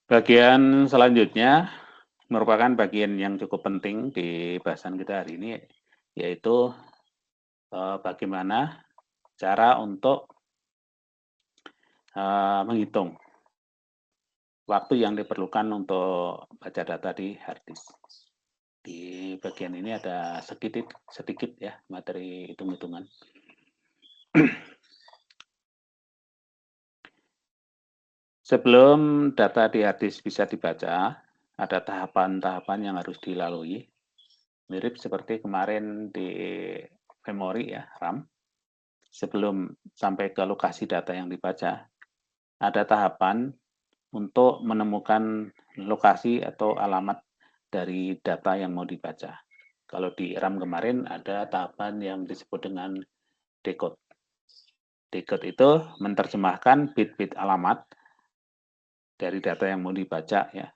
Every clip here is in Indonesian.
Bagian selanjutnya merupakan bagian yang cukup penting di bahasan kita hari ini, yaitu bagaimana cara untuk menghitung waktu yang diperlukan untuk baca data di hard disk. Di bagian ini ada sedikit ya materi hitung-hitungan. Sebelum data di hard disk bisa dibaca, ada tahapan-tahapan yang harus dilalui. Mirip seperti kemarin di memori ya, RAM. Sebelum sampai ke lokasi data yang dibaca, ada tahapan untuk menemukan lokasi atau alamat dari data yang mau dibaca. Kalau di RAM kemarin ada tahapan yang disebut dengan decode. Decode itu menerjemahkan bit-bit alamat dari data yang mau dibaca ya.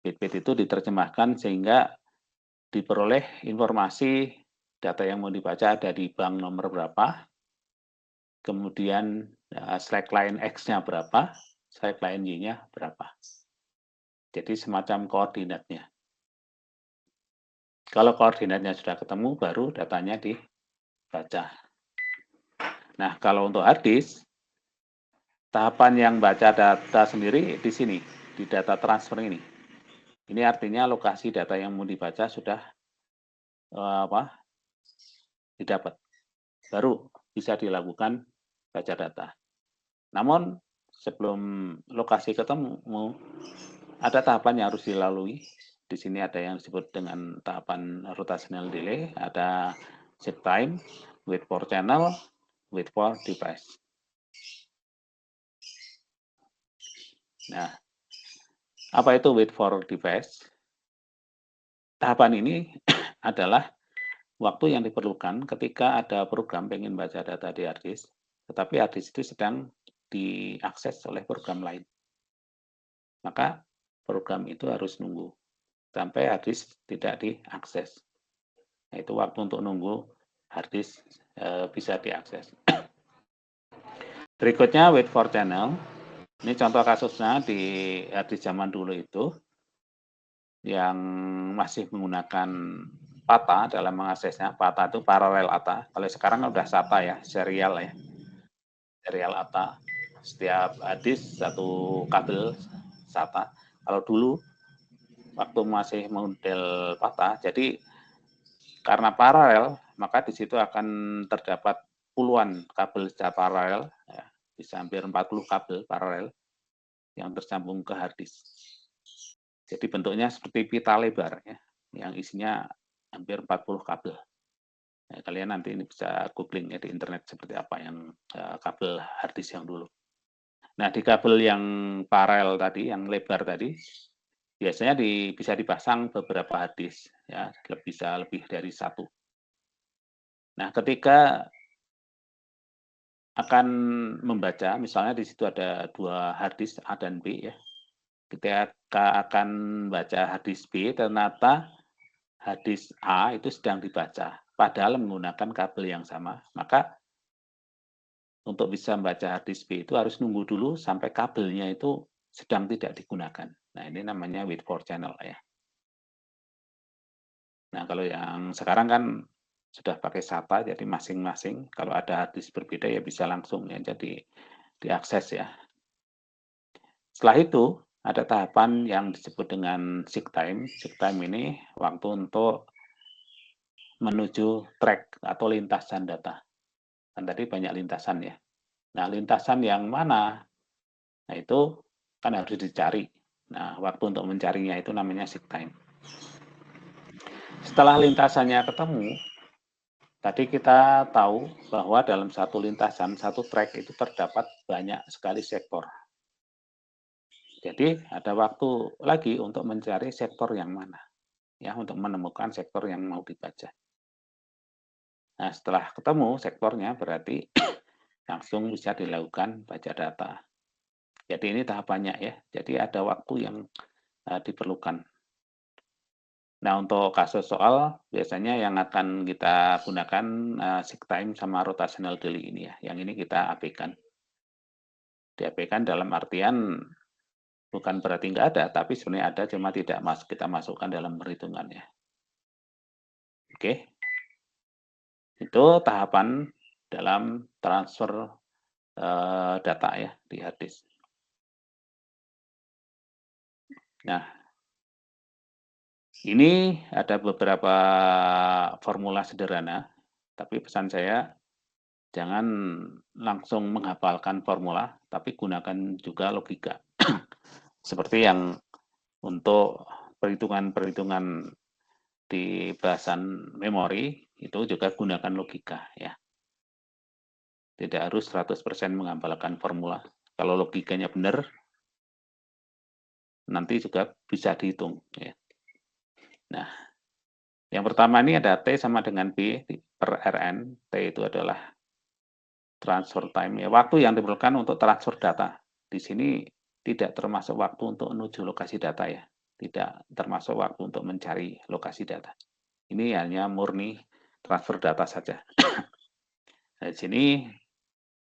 Bit-bit itu diterjemahkan sehingga diperoleh informasi data yang mau dibaca ada di bank nomor berapa, kemudian slackline X-nya berapa, slackline Y-nya berapa. Jadi semacam koordinatnya. Kalau koordinatnya sudah ketemu, baru datanya dibaca. Nah, kalau untuk hard disk, tahapan yang baca data sendiri di sini, di data transfer ini. Ini artinya lokasi data yang mau dibaca sudah didapat. Baru bisa dilakukan baca data. Namun, sebelum lokasi ketemu, ada tahapan yang harus dilalui. Di sini ada yang disebut dengan tahapan rotational delay, ada set time, wait for channel, wait for device. Nah, apa itu wait for device? Tahapan ini adalah waktu yang diperlukan ketika ada program pengen baca data di hard disk, tetapi hard disk itu sedang diakses oleh program lain. Maka program itu harus nunggu sampai hard disk tidak diakses. Nah, itu waktu untuk nunggu hard disk bisa diakses. Berikutnya wait for channel. Ini contoh kasusnya di hard disk zaman dulu itu yang masih menggunakan PATA dalam mengaksesnya. PATA itu paralel ATA. Kalau sekarang udah SATA ya, serial ya. Serial ATA. Setiap hard disk satu kabel SATA. Kalau dulu waktu masih model PATA, jadi karena paralel, maka di situ akan terdapat puluhan kabel secara paralel, ya, bisa hampir 40 kabel paralel yang tersambung ke hard disk. Jadi bentuknya seperti pita lebar, ya, yang isinya hampir 40 kabel. Ya, kalian nanti ini bisa googling ya di internet seperti apa yang kabel hard disk yang dulu. Nah, di kabel yang paralel tadi, yang lebar tadi, biasanya bisa dipasang beberapa hard disk, ya, bisa lebih dari satu. Nah, ketika akan membaca, misalnya di situ ada dua hard disk A dan B ya. Ketika akan baca hard disk B, ternyata hard disk A itu sedang dibaca, padahal menggunakan kabel yang sama. Maka untuk bisa membaca hard disk B itu harus nunggu dulu sampai kabelnya itu sedang tidak digunakan. Nah, ini namanya wait for channel ya. Nah, kalau yang sekarang kan sudah pakai SATA, jadi masing-masing kalau ada hard disk berbeda ya bisa langsung ya jadi diakses ya. Setelah itu ada tahapan yang disebut dengan seek time. Seek time ini waktu untuk menuju track atau lintasan data. Kan tadi banyak lintasan ya. Nah, lintasan yang mana? Nah, itu kan harus dicari. Nah, waktu untuk mencarinya itu namanya seek time. Setelah lintasannya ketemu, tadi kita tahu bahwa dalam satu lintasan, satu track itu terdapat banyak sekali sektor. Jadi ada waktu lagi untuk mencari sektor yang mana, ya, untuk menemukan sektor yang mau dibaca. Nah, setelah ketemu sektornya berarti langsung bisa dilakukan baca data. Jadi ini tahapannya ya. Jadi ada waktu yang diperlukan. Nah, untuk kasus soal biasanya yang akan kita gunakan seek time sama rotational delay ini ya. Yang ini kita abaikan. Diabaikan dalam artian Bukan berarti nggak ada, tapi sebenarnya ada, cuma tidak kita masukkan dalam perhitungannya. Oke, itu tahapan dalam transfer data ya di hard disk. Nah, ini ada beberapa formula sederhana, tapi pesan saya jangan langsung menghafalkan formula, tapi gunakan juga logika. Seperti yang untuk perhitungan-perhitungan di bahasan memori, itu juga gunakan logika ya. Tidak harus 100% menghafalkan formula. Kalau logikanya benar, nanti juga bisa dihitung ya. Nah, yang pertama ini ada T sama dengan B per Rn. T itu adalah transfer time, ya, waktu yang diperlukan untuk transfer data. Di sini tidak termasuk waktu untuk menuju lokasi data ya. Tidak termasuk waktu untuk mencari lokasi data. Ini hanya murni transfer data saja. Nah, di sini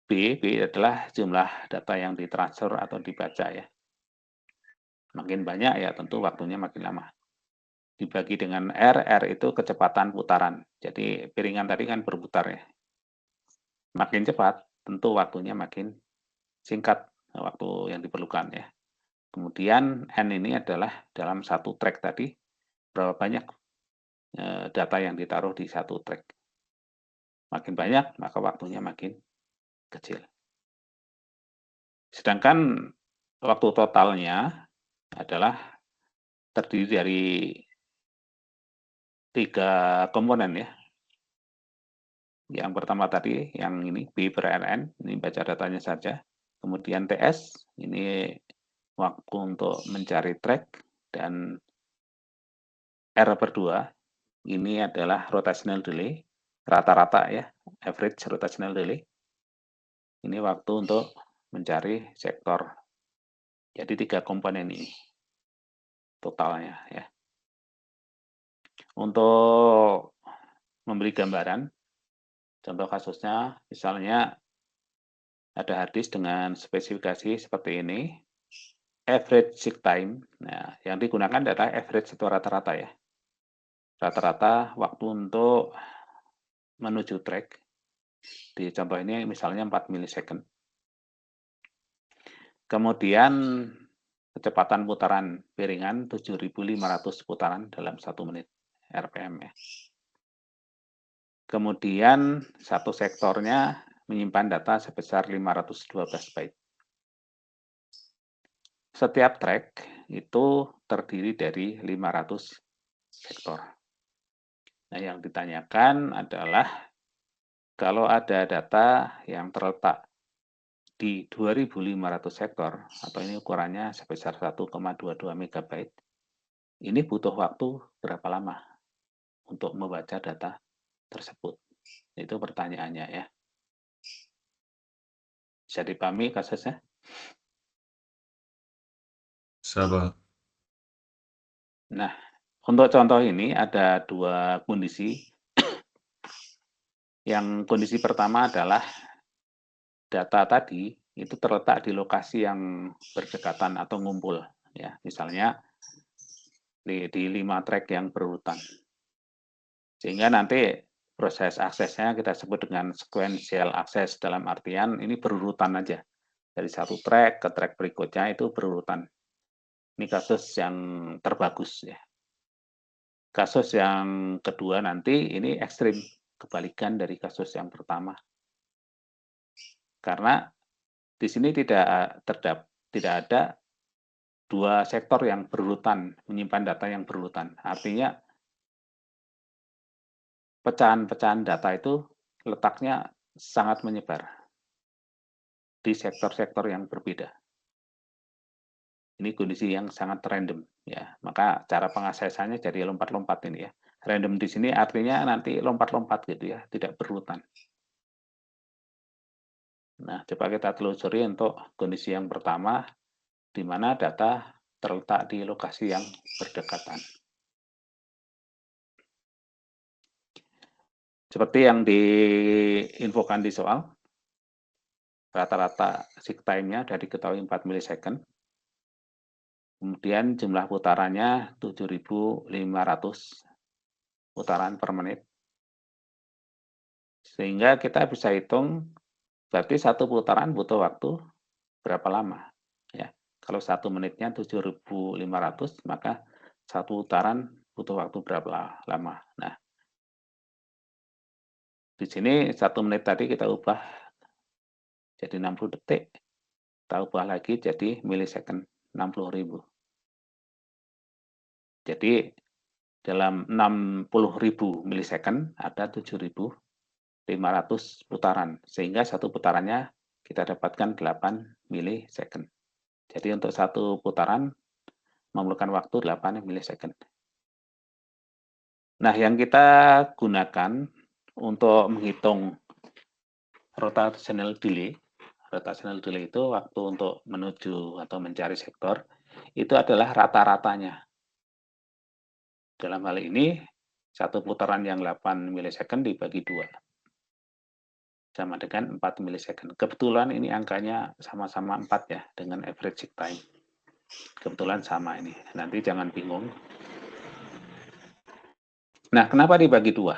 B adalah jumlah data yang ditransfer atau dibaca ya. Makin banyak ya tentu waktunya makin lama. Dibagi dengan R itu kecepatan putaran. Jadi piringan tadi kan berputar ya. Makin cepat, tentu waktunya makin singkat waktu yang diperlukan ya. Kemudian N ini adalah dalam satu track tadi, berapa banyak data yang ditaruh di satu track. Makin banyak, maka waktunya makin kecil. Sedangkan waktu totalnya adalah terdiri dari 3 komponen ya. Yang pertama tadi, yang ini B per RN, ini baca datanya saja. Kemudian TS, ini waktu untuk mencari track. Dan R per 2, ini adalah rotational delay, rata-rata ya, average rotational delay. Ini waktu untuk mencari sektor. Jadi 3 komponen ini totalnya ya. Untuk memberi gambaran, contoh kasusnya, misalnya ada hard disk dengan spesifikasi seperti ini, average seek time. Nah, yang digunakan adalah average atau rata-rata ya. Rata-rata waktu untuk menuju track. Di contoh ini misalnya 4 milisecond. Kemudian kecepatan putaran piringan 7.500 putaran dalam 1 menit RPM ya. Kemudian satu sektornya menyimpan data sebesar 512 byte. Setiap track itu terdiri dari 500 sektor. Nah, yang ditanyakan adalah kalau ada data yang terletak di 2.500 sektor, atau ini ukurannya sebesar 1,22 MB, ini butuh waktu berapa lama untuk membaca data tersebut? Itu pertanyaannya ya. Bisa dipahami kasusnya? Sabar. Nah, untuk contoh ini ada 2 kondisi. Yang kondisi pertama adalah data tadi itu terletak di lokasi yang berdekatan atau ngumpul ya, misalnya di 5 track yang berurutan. Sehingga nanti proses aksesnya kita sebut dengan sequential access, dalam artian ini berurutan aja. Dari satu track ke track berikutnya itu berurutan. Ini kasus yang terbagus ya. Kasus yang kedua nanti ini ekstrim, kebalikan dari kasus yang pertama. Karena di sini tidak ada 2 sektor yang berurutan, menyimpan data yang berurutan. Artinya pecahan-pecahan data itu letaknya sangat menyebar di sektor-sektor yang berbeda. Ini kondisi yang sangat random ya. Maka cara pengaksesannya jadi lompat-lompat ini ya. Random di sini artinya nanti lompat-lompat gitu ya, tidak berurutan. Nah, coba kita telusuri untuk kondisi yang pertama, di mana data terletak di lokasi yang berdekatan. Seperti yang diinfokan di soal, rata-rata seek time-nya dari diketahui 4 milisecond. Kemudian jumlah putarannya 7.500 putaran per menit. Sehingga kita bisa hitung berarti satu putaran butuh waktu berapa lama, ya. Kalau 1 menitnya 7.500, maka satu putaran butuh waktu berapa lama. Nah, di sini 1 menit tadi kita ubah jadi 60 detik, kita ubah lagi jadi milisecond, 60.000. Jadi dalam 60.000 milisecond ada 7.500 putaran, sehingga satu putarannya kita dapatkan 8 milisecond. Jadi untuk satu putaran memerlukan waktu 8 milisecond. Nah, yang kita gunakan untuk menghitung rotational delay itu waktu untuk menuju atau mencari sektor, itu adalah rata-ratanya. Dalam hal ini, satu putaran yang 8 milisecond dibagi 2, sama dengan 4 milisecond. Kebetulan ini angkanya sama-sama 4 ya, dengan average time. Kebetulan sama ini, nanti jangan bingung. Nah, kenapa dibagi 2?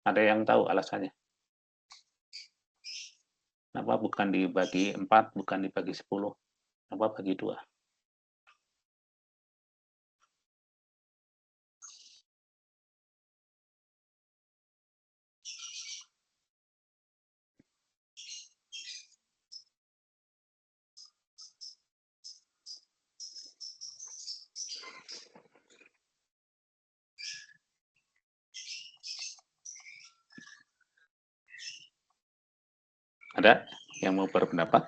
Ada yang tahu alasannya? Kenapa bukan dibagi 4, bukan dibagi 10? Kenapa bagi 2? Ada yang mau berpendapat?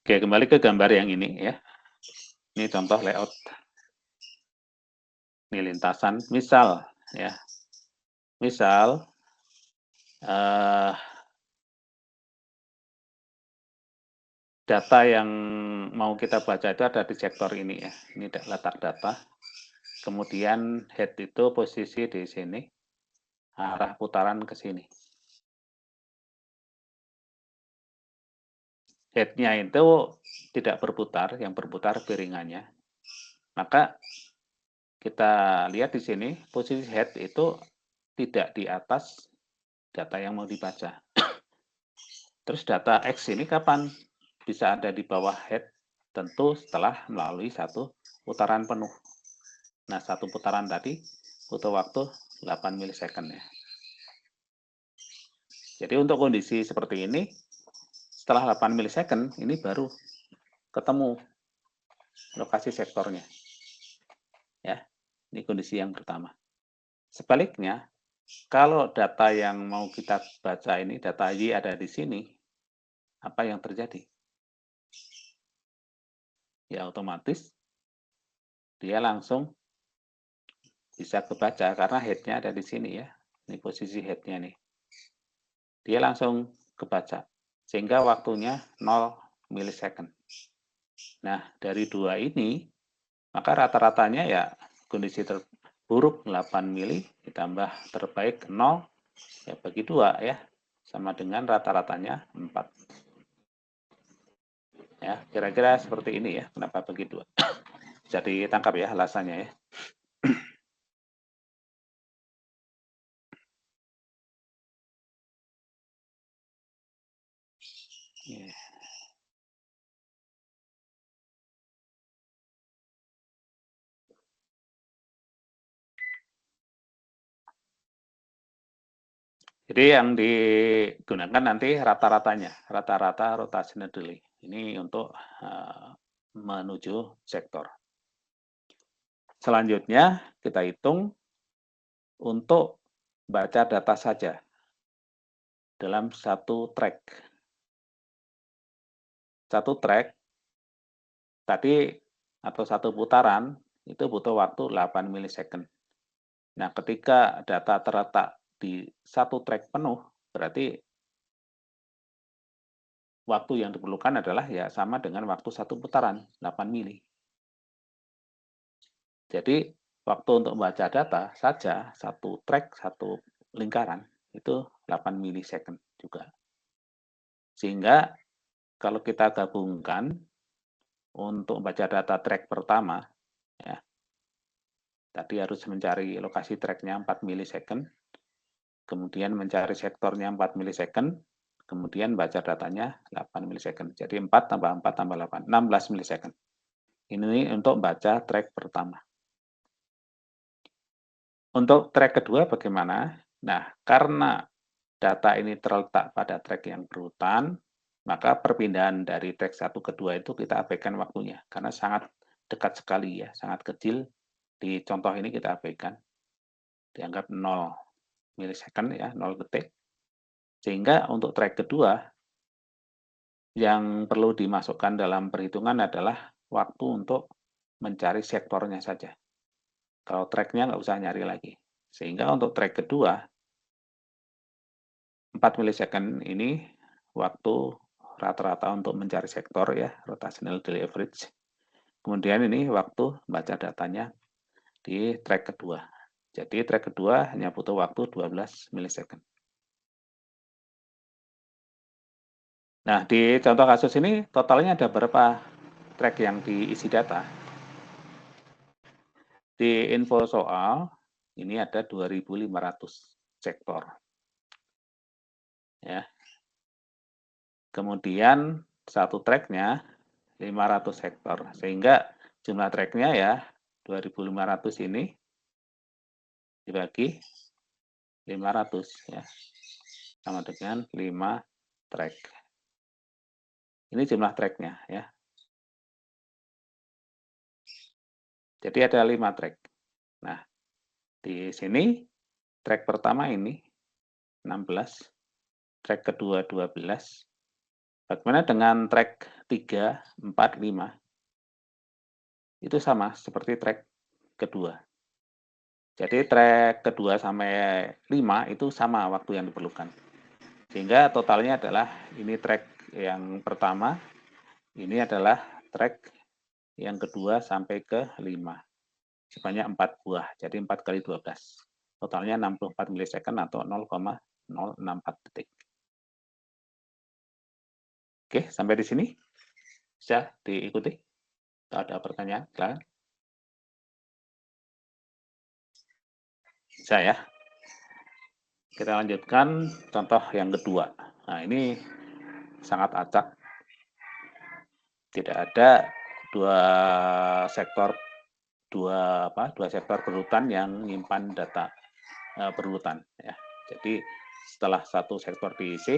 Oke, kembali ke gambar yang ini ya. Ini contoh layout. Ini lintasan, misal ya. Misal data yang mau kita baca itu ada di sektor ini ya. Ini letak data. Kemudian head itu posisi di sini, arah putaran ke sini. Head-nya itu tidak berputar, yang berputar piringannya. Maka kita lihat di sini, posisi head itu tidak di atas data yang mau dibaca. Terus data X ini kapan bisa ada di bawah head? Tentu setelah melalui satu putaran penuh. Nah, satu putaran tadi butuh waktu 8 milisecond ya. Jadi untuk kondisi seperti ini, setelah 8 milisecond, ini baru ketemu lokasi sektornya. Ya, ini kondisi yang pertama. Sebaliknya, kalau data yang mau kita baca ini, data Y ada di sini, apa yang terjadi? Ya otomatis dia langsung bisa kebaca karena head-nya ada di sini ya. Ini posisi head-nya nih. Dia langsung kebaca. Sehingga waktunya 0 milisecond. Nah, dari 2 ini, maka rata-ratanya ya kondisi terburuk 8 mili ditambah terbaik 0, ya bagi 2 ya. Sama dengan rata-ratanya 4. Ya, kira-kira seperti ini ya, kenapa bagi 2. Bisa ditangkap ya alasannya ya. Yeah. Jadi yang digunakan nanti rata-ratanya, rata-rata rotational delay. Ini untuk menuju sektor. Selanjutnya kita hitung untuk baca data saja dalam satu track. Satu track tadi atau satu putaran itu butuh waktu 8 milisecond. Nah, ketika data terletak di satu track penuh, berarti waktu yang diperlukan adalah ya sama dengan waktu satu putaran, 8 mili. Jadi, waktu untuk membaca data saja, satu track, satu lingkaran, itu 8 milisecond juga. Sehingga kalau kita gabungkan untuk membaca data track pertama, ya, tadi harus mencari lokasi tracknya 4 milisecond, kemudian mencari sektornya 4 milisecond, kemudian baca datanya 8 milisecond. Jadi 4 tambah 4 tambah 8, 16 milisecond. Ini untuk baca track pertama. Untuk track kedua bagaimana? Nah, karena data ini terletak pada track yang berurutan, maka perpindahan dari track 1 ke 2 itu kita abaikan waktunya, karena sangat dekat sekali ya, sangat kecil. Di contoh ini kita abaikan, dianggap 0 milisecond ya, 0 detik. Sehingga untuk track kedua, yang perlu dimasukkan dalam perhitungan adalah waktu untuk mencari sektornya saja. Kalau tracknya nggak usah nyari lagi. Sehingga untuk track kedua, 4 milisecond ini waktu rata-rata untuk mencari sektor ya, rotational daily average. Kemudian ini waktu baca datanya di track kedua. Jadi track kedua hanya butuh waktu 12 milisecond. Nah, di contoh kasus ini totalnya ada berapa track yang diisi data? Di info soal, ini ada 2.500 sektor. Ya. Kemudian satu tracknya 500 sektor, sehingga jumlah tracknya ya 2.500 ini dibagi 500 ya, sama dengan 5 track. Ini jumlah tracknya ya. Jadi ada 5 track. Nah, di sini track pertama ini 16, track kedua 12. Bagaimana dengan track 3, 4, 5? Itu sama seperti track kedua. Jadi track kedua sampai 5 itu sama waktu yang diperlukan. Sehingga totalnya adalah ini track yang pertama, ini adalah track yang kedua sampai ke 5. Sebanyak 4 buah, jadi 4 kali 12. Totalnya 64 milisecond atau 0,064 detik. Oke, sampai di sini bisa diikuti. Kalau ada pertanyaan, silakan. Bisa ya. Kita lanjutkan contoh yang kedua. Nah, ini sangat acak. Tidak ada dua sektor berurutan yang menyimpan data berurutan ya. Jadi setelah satu sektor diisi,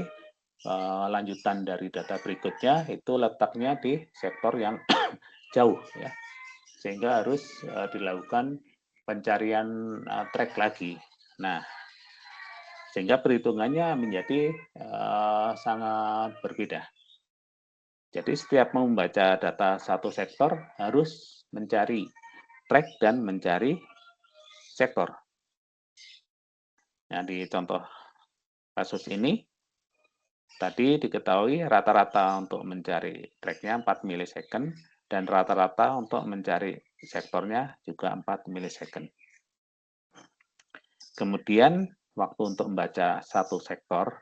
lanjutan dari data berikutnya itu letaknya di sektor yang jauh ya. Sehingga harus dilakukan pencarian track lagi. Nah, sehingga perhitungannya menjadi sangat berbeda. Jadi setiap membaca data satu sektor harus mencari track dan mencari sektor. Nah, di contoh kasus ini, tadi diketahui rata-rata untuk mencari tracknya 4 milisecond dan rata-rata untuk mencari sektornya juga 4 milisecond. Kemudian waktu untuk membaca satu sektor,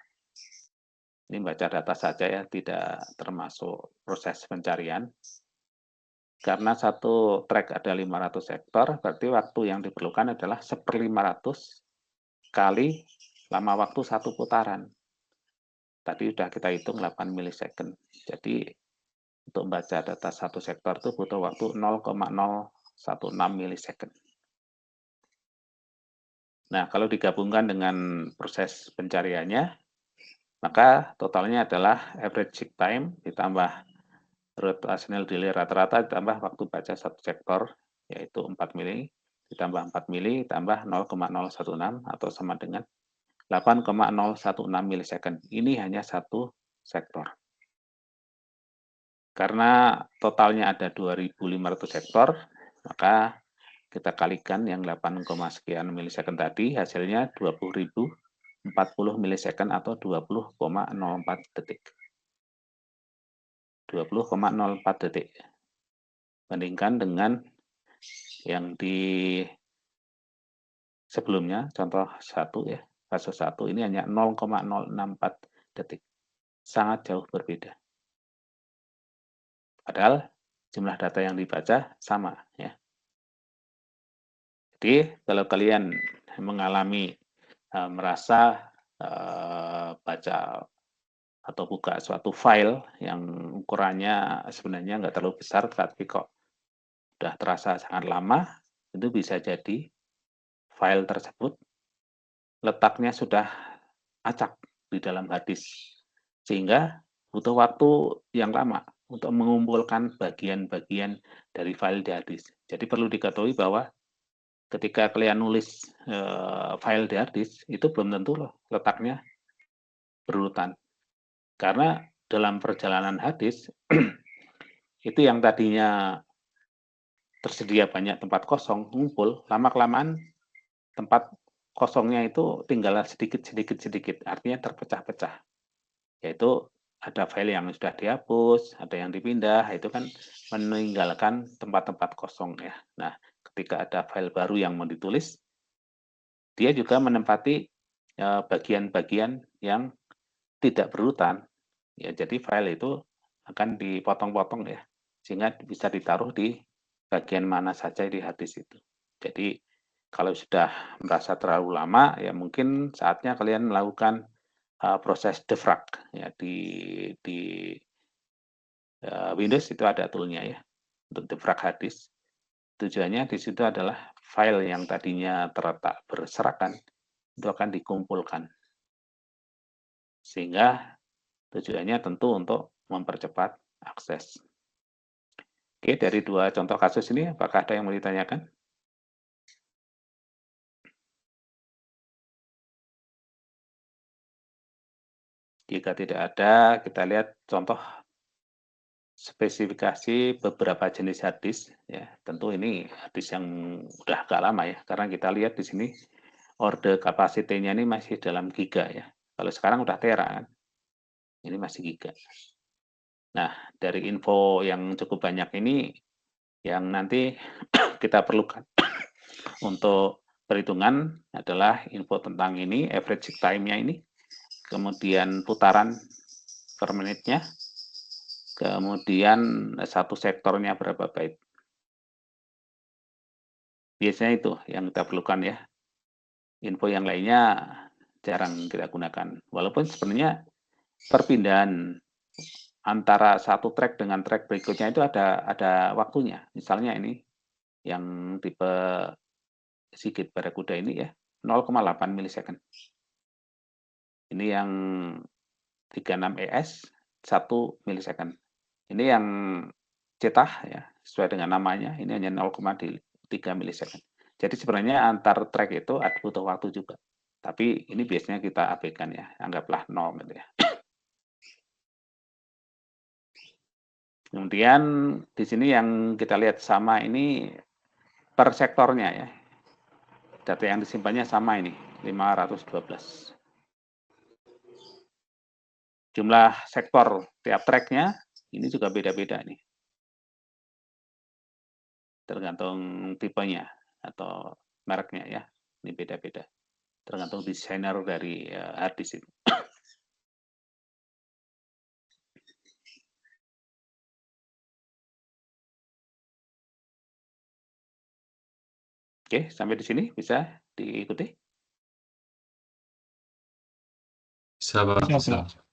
ini baca data saja ya, tidak termasuk proses pencarian. Karena satu track ada 500 sektor, berarti waktu yang diperlukan adalah 1/500 kali lama waktu satu putaran. Tadi sudah kita hitung 8 milisecond. Jadi untuk membaca data satu sektor itu butuh waktu 0,016 milisecond. Nah, kalau digabungkan dengan proses pencariannya, maka totalnya adalah average seek time ditambah rotational delay rata-rata ditambah waktu baca satu sektor, yaitu 4 mili, ditambah 4 mili, ditambah 0,016 atau sama dengan 8,016 milisecond. Ini hanya satu sektor. Karena totalnya ada 2.500 sektor, maka kita kalikan yang 8, sekian milisecond tadi, hasilnya 20.040 milisecond atau 20,04 detik. 20,04 detik. Bandingkan dengan yang di sebelumnya, contoh 1 ya, kasus 1 ini hanya 0,064 detik. sangat jauh berbeda. Padahal jumlah data yang dibaca sama, ya. Jadi kalau kalian mengalami merasa baca atau buka suatu file yang ukurannya sebenarnya nggak terlalu besar, tapi kok udah terasa sangat lama, itu bisa jadi file tersebut letaknya sudah acak di dalam hard disk, sehingga butuh waktu yang lama untuk mengumpulkan bagian-bagian dari file di hard disk. Jadi perlu diketahui bahwa ketika kalian nulis file di hard disk, itu belum tentu loh letaknya berurutan. Karena dalam perjalanan hard disk, itu yang tadinya tersedia banyak tempat kosong, ngumpul, lama-kelamaan tempat kosongnya itu tinggal sedikit, artinya terpecah-pecah. Yaitu ada file yang sudah dihapus, ada yang dipindah, itu kan meninggalkan tempat-tempat kosong ya. Nah, ketika ada file baru yang mau ditulis, dia juga menempati bagian-bagian yang tidak berurutan. Ya, jadi file itu akan dipotong-potong ya, sehingga bisa ditaruh di bagian mana saja di hard disk itu. Jadi kalau sudah merasa terlalu lama, ya mungkin saatnya kalian melakukan proses defrag ya di Windows itu ada toolnya ya untuk defrag hard disk. Tujuannya di situ adalah file yang tadinya terletak berserakan itu akan dikumpulkan. Sehingga tujuannya tentu untuk mempercepat akses. Oke, dari dua contoh kasus ini, apakah ada yang mau ditanyakan? Jika tidak ada, kita lihat contoh spesifikasi beberapa jenis hard disk. Ya, tentu ini hard disk yang udah agak lama ya, karena kita lihat di sini order kapasitinya ini masih dalam giga ya. Kalau sekarang udah tera kan, ini masih giga. Nah, dari info yang cukup banyak ini, yang nanti kita perlukan untuk perhitungan adalah info tentang ini, average time-nya ini, kemudian putaran per menitnya, kemudian satu sektornya berapa byte. Biasanya itu yang kita perlukan ya. Info yang lainnya jarang kita gunakan. Walaupun sebenarnya perpindahan antara satu track dengan track berikutnya itu ada waktunya. Misalnya ini yang tipe Sigit Barakuda ini ya 0,8 milisecond. Ini yang 36ES 1 milisecond. Ini yang Cetah ya sesuai dengan namanya ini hanya 0,3 milisecond. Jadi sebenarnya antar track itu ada butuh waktu juga. Tapi ini biasanya kita abaikan ya, anggaplah 0 gitu ya. Kemudian di sini yang kita lihat sama ini per sektornya ya. Data yang disimpannya sama ini, 512. Jumlah sektor tiap tracknya ini juga beda-beda nih. Tergantung tipenya atau mereknya ya. Ini beda-beda. Tergantung desainer dari hard disk itu. Oke, sampai di sini bisa diikuti? Bisa, Pak. Bisa, Pak.